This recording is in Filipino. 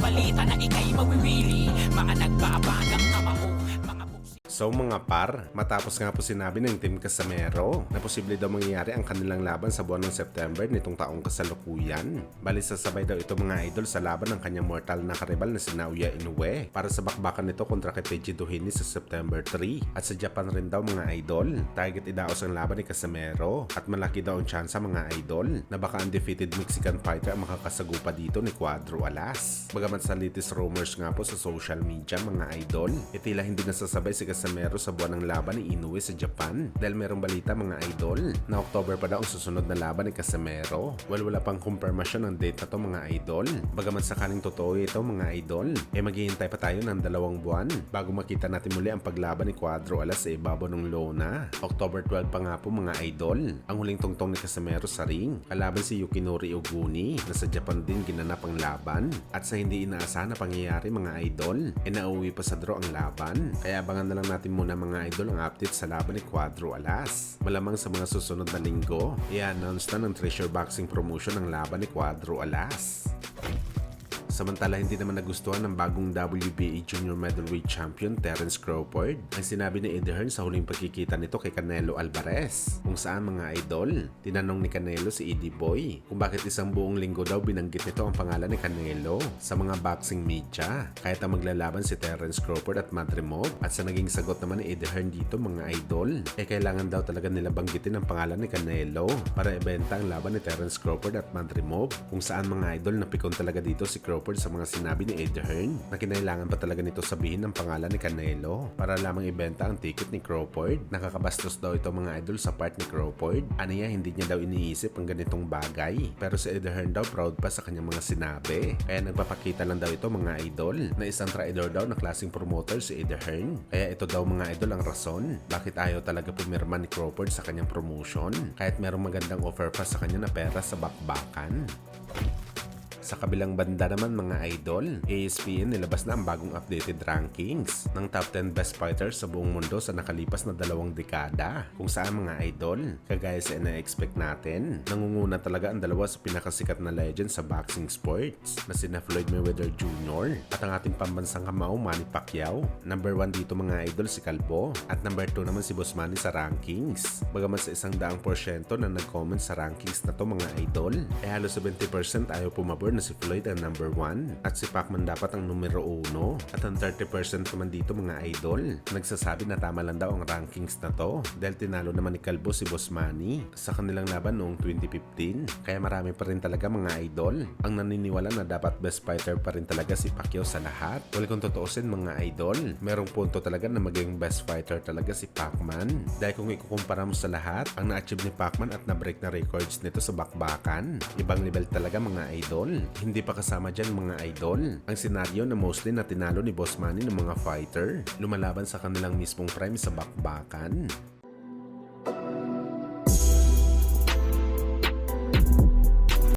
balita na ika'y mawiwili. Mga nagbabagang kamao, mga buksi. So mga par, matapos nga po sinabi ng Team Casamero na posible daw mangyayari ang kanilang laban sa buwan ng September nitong taong kasalukuyan. Bali sasabay daw ito mga idol sa laban ng kanyang mortal na karibal na si Naoya Inoue para sa bakbakan nito kontra kay Teiji Doheny sa September 3. At sa Japan rin daw mga idol, target idaos ang laban ni Casamero at malaki daw ang tsansa mga idol na baka undefeated Mexican fighter ang makakasagupa dito ni Cuadro Alas. Bagamat sa latest rumors nga po sa social media mga idol, tila hindi nasasabay si Casamero sa buwan ng laban ni Inoue sa Japan dahil merong balita mga idol na October pa daw ang susunod na laban ni Casamero. Well, wala pang kumpirmasyon ng date na to mga idol. Bagamat sakaling totoo ito mga idol, maghihintay pa tayo ng 2 buwan bago makita natin muli ang paglaban ni Cuadro Alas sa ibabaw ng lona. October 12 pa nga po mga idol ang huling tungtong ni Casamero sa ring kalaban si Yukinori Oguni na sa Japan din ginanap ang laban at sa hindi inaasahan na pangyayari mga idol nauwi pa sa draw ang laban. Kaya abangan na lang natin muna mga idol ang update sa laban ni Cuadro Alas. Malamang sa mga susunod na linggo, i-announce na ng Treasure Boxing Promotion ang laban ni Cuadro Alas. Samantala hindi naman nagustuhan ng bagong WBA Junior Middleweight Champion Terence Crawford ang sinabi ni Eddie Hearn sa huling pagkikita nito kay Canelo Alvarez, kung saan mga idol, tinanong ni Canelo si Eddie Boy kung bakit isang buong linggo daw binanggit nito ang pangalan ni Canelo sa mga boxing media kahit ang maglalaban si Terence Crawford at Madrimov. At sa naging sagot naman ni Eddie Hearn dito mga idol, kailangan daw talaga nila banggitin ang pangalan ni Canelo para ibenta ang laban ni Terence Crawford at Madrimov, kung saan mga idol napikon talaga dito si Crawford sa mga sinabi ni Eddie Hearn na kinailangan pa talaga nito sabihin ang pangalan ni Canelo para lamang ibenta ang ticket ni Crawford. Nakakabastos daw ito mga idol sa part ni Crawford. Aniya hindi niya daw iniisip ang ganitong bagay, pero si Eddie Hearn daw proud pa sa kanyang mga sinabi. Kaya nagpapakita lang daw ito mga idol na isang traidor daw na klaseng promoter si Eddie Hearn. Kaya ito daw mga idol ang rason bakit ayaw talaga pumirma ni Crawford sa kanyang promotion kahit merong magandang offer pa sa kanya na pera sa bakbakan. Sa kabilang banda naman mga idol, ESPN nilabas na ang bagong updated rankings ng top 10 best fighters sa buong mundo sa nakalipas na 2 dekada. Kung saan mga idol, kagaya sa ina-expect natin, nangunguna talaga ang dalawa sa pinakasikat na legend sa boxing sports na sina Floyd Mayweather Jr. at ang ating pambansang kamao Manny Pacquiao. Number 1 dito mga idol si Calvo at number 2 naman si Boss Manny sa rankings. Bagamat sa 100% na nag-comment sa rankings na to mga idol, halos 70% ayaw pumabor na si Floyd ang number 1 at si Pacman dapat ang numero 1 at ang 30% naman dito mga idol nagsasabi na tama lang daw ang rankings na to dahil tinalo naman ni Calvo si Boss Manny sa kanilang laban noong 2015. Kaya marami pa rin talaga mga idol ang naniniwala na dapat best fighter pa rin talaga si Pacquiao sa lahat. Well, kung totoosin mga idol, merong punto talaga na maging best fighter talaga si Pacman dahil kung ikukumpara mo sa lahat ang na-achieve ni Pacman at na-break na records nito sa bakbakan, ibang level talaga mga idol. Hindi pa kasama dyan mga idol ang senaryo na mostly na tinalo ni Boss Manny ng mga fighter lumalaban sa kanilang mismong prime sa bakbakan.